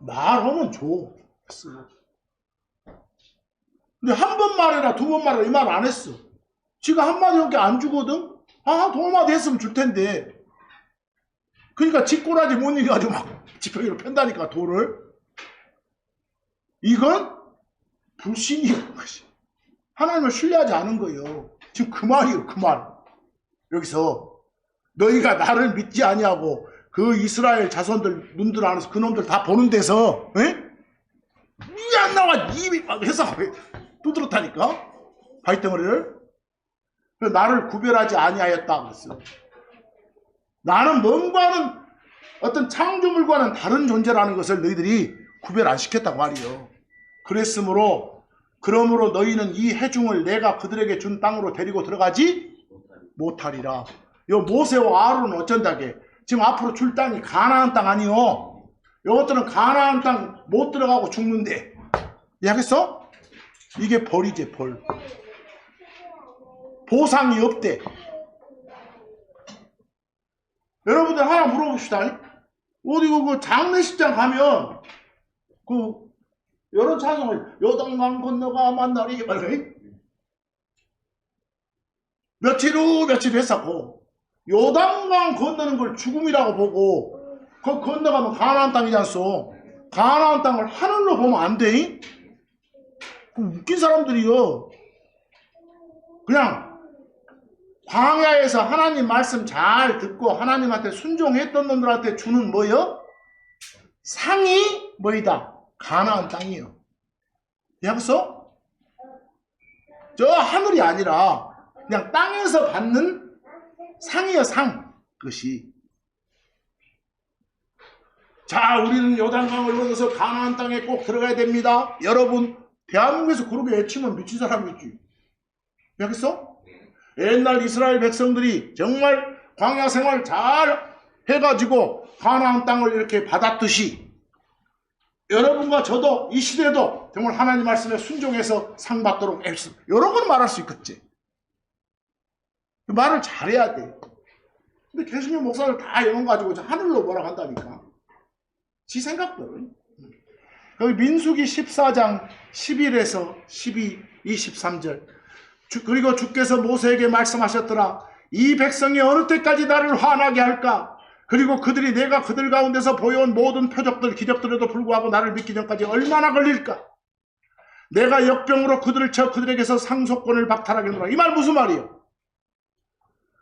말하면 줘. 근데 한 번 말해라 두 번 말해라 이 말 안 했어. 지가 한마디밖에 안 주거든. 두 마디 했으면 줄 텐데. 그러니까 쥐꼬라지 못 이겨가지고 막 지팡이로 편다니까 돌을. 이건 불신이에요. 하나님을 신뢰하지 않은 거예요. 지금 그 말이에요. 그 말. 여기서 너희가 나를 믿지 아니하고 그 이스라엘 자손들 눈들 안에서 그놈들 다 보는 데서 이게 안 나와. 입이 막 해서 두드렸다니까 바위덩어리를. 나를 구별하지 아니하였다 그랬어. 나는 뭔가는 어떤 창조물과는 다른 존재라는 것을 너희들이 구별 안 시켰다고 말이요. 그러므로 너희는 이 해중을 내가 그들에게 준 땅으로 데리고 들어가지 못하리라. 요 모세와 아론은 어쩐다게 지금 앞으로 줄 땅이 가나안 땅 아니요. 요것들은 가나안 땅 못 들어가고 죽는데. 이해하겠어? 이게 벌이지 벌. 보상이 없대. 여러분들 하나 물어봅시다. 어디 그 장례식장 가면 여러 찬송을 요단강 건너가 만나리 말해. 며칠 후 했었고 요단강 건너는 걸 죽음이라고 보고 그 건너가면 가나안 땅이지 않소. 가나안 땅을 하늘로 보면 안 돼. 웃긴 사람들이요. 그냥 광야에서 하나님 말씀 잘 듣고 하나님한테 순종했던 놈들한테 주는 뭐요? 상이 뭐이다? 가나안 땅이요. 이해하겠어? 저 하늘이 아니라 그냥 땅에서 받는 상이요, 상. 그것이. 자, 우리는 요단강을 건너서 가나안 땅에 꼭 들어가야 됩니다. 여러분, 대한민국에서 그렇게 외치면 미친 사람이지. 이해하겠어? 옛날 이스라엘 백성들이 정말 광야 생활 잘 해가지고 가나안 땅을 이렇게 받았듯이 여러분과 저도 이 시대도 정말 하나님 말씀에 순종해서 상 받도록 애쓰. 여러 번 말할 수 있겠지. 말을 잘해야 돼. 근데 개신교 목사들 다 이런 거 가지고 하늘로 몰아간다니까. 지 생각들. 여기 민수기 14장 11에서 12, 23절. 그리고 주께서 모세에게 말씀하셨더라. 이 백성이 어느 때까지 나를 화나게 할까? 그리고 그들이 내가 그들 가운데서 보여온 모든 표적들, 기적들에도 불구하고 나를 믿기 전까지 얼마나 걸릴까? 내가 역병으로 그들을 쳐 그들에게서 상속권을 박탈하겠노라. 이 말 무슨 말이에요?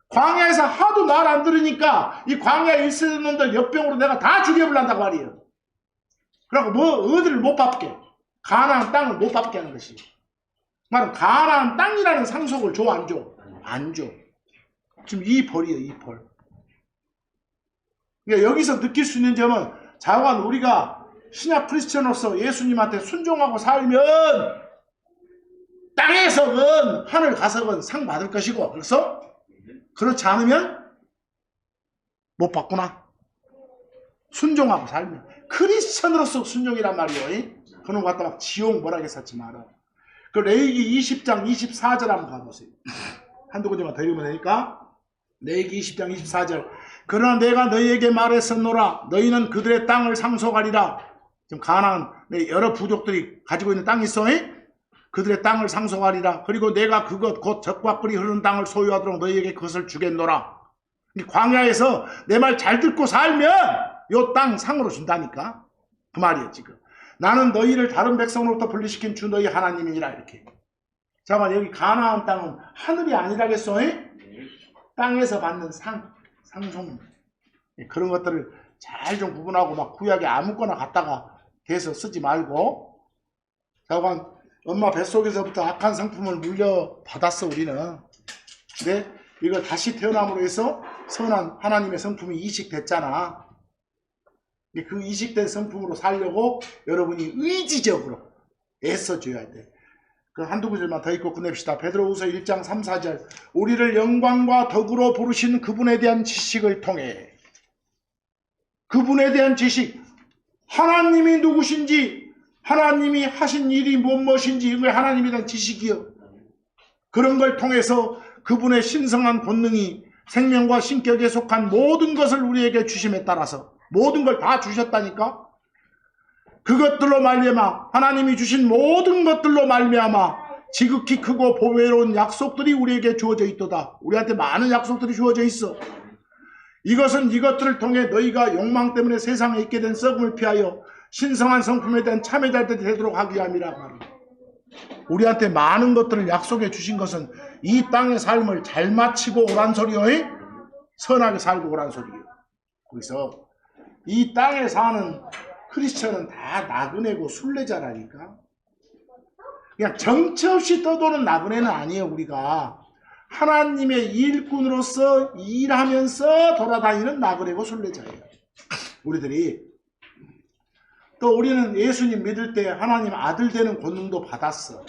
광야에서 하도 말 안 들으니까 이 광야에 있는 놈들 역병으로 내가 다 죽여버린다고 말이에요. 그러고 어디를 못 밟게, 가나안 땅을 못 밟게 하는 것이. 말은 가나안 땅이라는 상속을 줘, 안 줘? 안 줘. 지금 이 벌이에요, 이 벌. 그러니까 여기서 느낄 수 있는 점은 자관 우리가 신약 크리스천으로서 예수님한테 순종하고 살면 땅에서건 하늘 가서건 상 받을 것이고, 그래서 그렇지 않으면 못 받구나. 순종하고 살면. 크리스천으로서 순종이란 말이에요. 그놈 갖다 막 지옥 뭐라게 쌓지 마라. 그 레위기 20장 24절 한번 가보세요. 한두 군데만 더 읽으면 되니까. 레위기 20장 24절. 그러나 내가 너희에게 말했었노라. 너희는 그들의 땅을 상속하리라. 지금 가나안 여러 부족들이 가지고 있는 땅이 있어. 그들의 땅을 상속하리라. 그리고 내가 그것 곧 젖과 꿀이 흐르는 땅을 소유하도록 너희에게 그것을 주겠노라. 광야에서 내 말 잘 듣고 살면 요 땅 상으로 준다니까. 그 말이에요 지금. 나는 너희를 다른 백성으로부터 분리시킨 주 너희 하나님이니라. 이렇게. 잠깐만, 여기 가나안 땅은 하늘이 아니라겠어. 땅에서 받는 상속. 그런 것들을 잘 좀 구분하고 막 구약에 아무거나 갖다가 대서 쓰지 말고. 잠깐, 엄마 뱃속에서부터 악한 성품을 물려받았어 우리는. 근데 이걸 다시 태어남으로 해서 선한 하나님의 성품이 이식됐잖아. 그 이식된 성품으로 살려고 여러분이 의지적으로 애써줘야 돼. 그 한두 구절만 더 읽고 끝냅시다. 베드로후서 1장 3, 4절. 우리를 영광과 덕으로 부르신 그분에 대한 지식을 통해, 그분에 대한 지식, 하나님이 누구신지, 하나님이 하신 일이 무엇인지, 이게 하나님에 대한 지식이요. 그런 걸 통해서 그분의 신성한 본능이 생명과 신격에 속한 모든 것을 우리에게 주심에 따라서 모든 걸 다 주셨다니까. 그것들로 말미암아, 하나님이 주신 모든 것들로 말미암아 지극히 크고 보배로운 약속들이 우리에게 주어져 있도다. 우리한테 많은 약속들이 주어져 있어. 이것은 이것들을 통해 너희가 욕망 때문에 세상에 있게 된 썩음을 피하여 신성한 성품에 대한 참여자들이 되도록 하기 위함이라 말이야. 우리한테 많은 것들을 약속해 주신 것은 이 땅의 삶을 잘 마치고 오란 소리요. 선하게 살고 오란 소리요. 그래서 이 땅에 사는 크리스천은 다 나그네고 순례자라니까. 그냥 정처 없이 떠도는 나그네는 아니에요. 우리가 하나님의 일꾼으로서 일하면서 돌아다니는 나그네고 순례자예요. 우리들이. 또 우리는 예수님 믿을 때 하나님 아들 되는 권능도 받았어.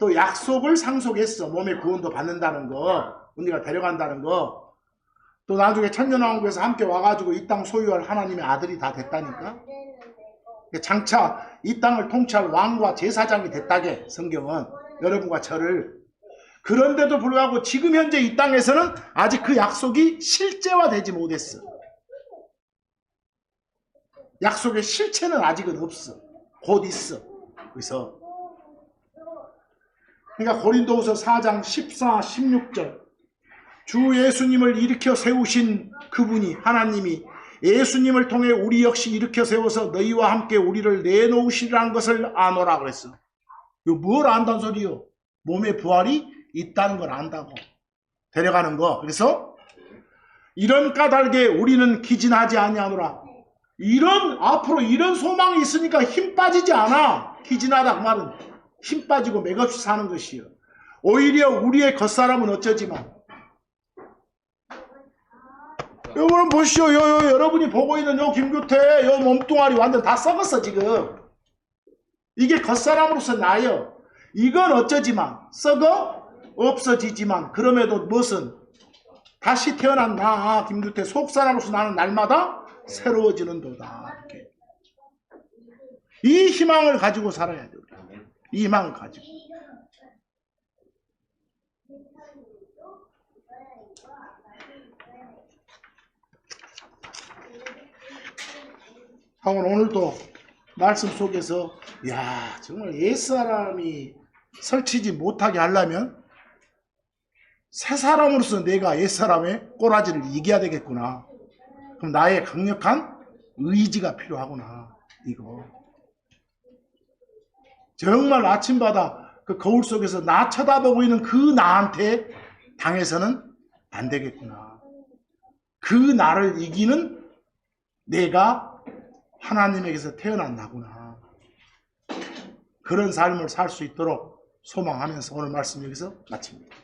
또 약속을 상속했어. 몸의 구원도 받는다는 거, 우리가 데려간다는 거. 또 나중에 천년왕국에서 함께 와가지고 이 땅 소유할 하나님의 아들이 다 됐다니까. 장차 이 땅을 통치할 왕과 제사장이 됐다게 성경은, 여러분과 저를. 그런데도 불구하고 지금 현재 이 땅에서는 아직 그 약속이 실제화되지 못했어. 약속의 실체는 아직은 없어. 곧 있어. 그래서 그러니까 고린도후서 4장 14, 16절. 주 예수님을 일으켜 세우신 그분이, 하나님이 예수님을 통해 우리 역시 일으켜 세워서 너희와 함께 우리를 내놓으시라는 것을 아노라 그랬어. 이거 뭘 안다는 소리요? 몸의 부활이 있다는 걸 안다고. 데려가는 거. 그래서 이런 까닭에 우리는 기진하지 아니하노라. 앞으로 이런 소망이 있으니까 힘 빠지지 않아. 기진하다 그 말은 힘 빠지고 맥없이 사는 것이요. 오히려 우리의 겉사람은 어쩌지만, 여러분 보시오. 여러분이 보고 있는 요 김규태 요 몸뚱아리 완전 다 썩었어 지금. 이게 겉사람으로서 나요. 이건 어쩌지만 썩어 없어지지만, 그럼에도 무엇은 다시 태어난 나 김규태 속사람으로서 나는 날마다 새로워지는 도다. 이렇게. 이 희망을 가지고 살아야 돼요. 이 희망을 가지고. 하고 오늘도 말씀 속에서 야 정말 옛사람이 설치지 못하게 하려면 새 사람으로서 내가 옛사람의 꼬라지를 이겨야 되겠구나. 그럼 나의 강력한 의지가 필요하구나. 이거 정말 아침마다 그 거울 속에서 나 쳐다보고 있는 그 나한테 당해서는 안 되겠구나. 그 나를 이기는 내가 하나님에게서 태어났나구나. 그런 삶을 살 수 있도록 소망하면서 오늘 말씀 여기서 마칩니다.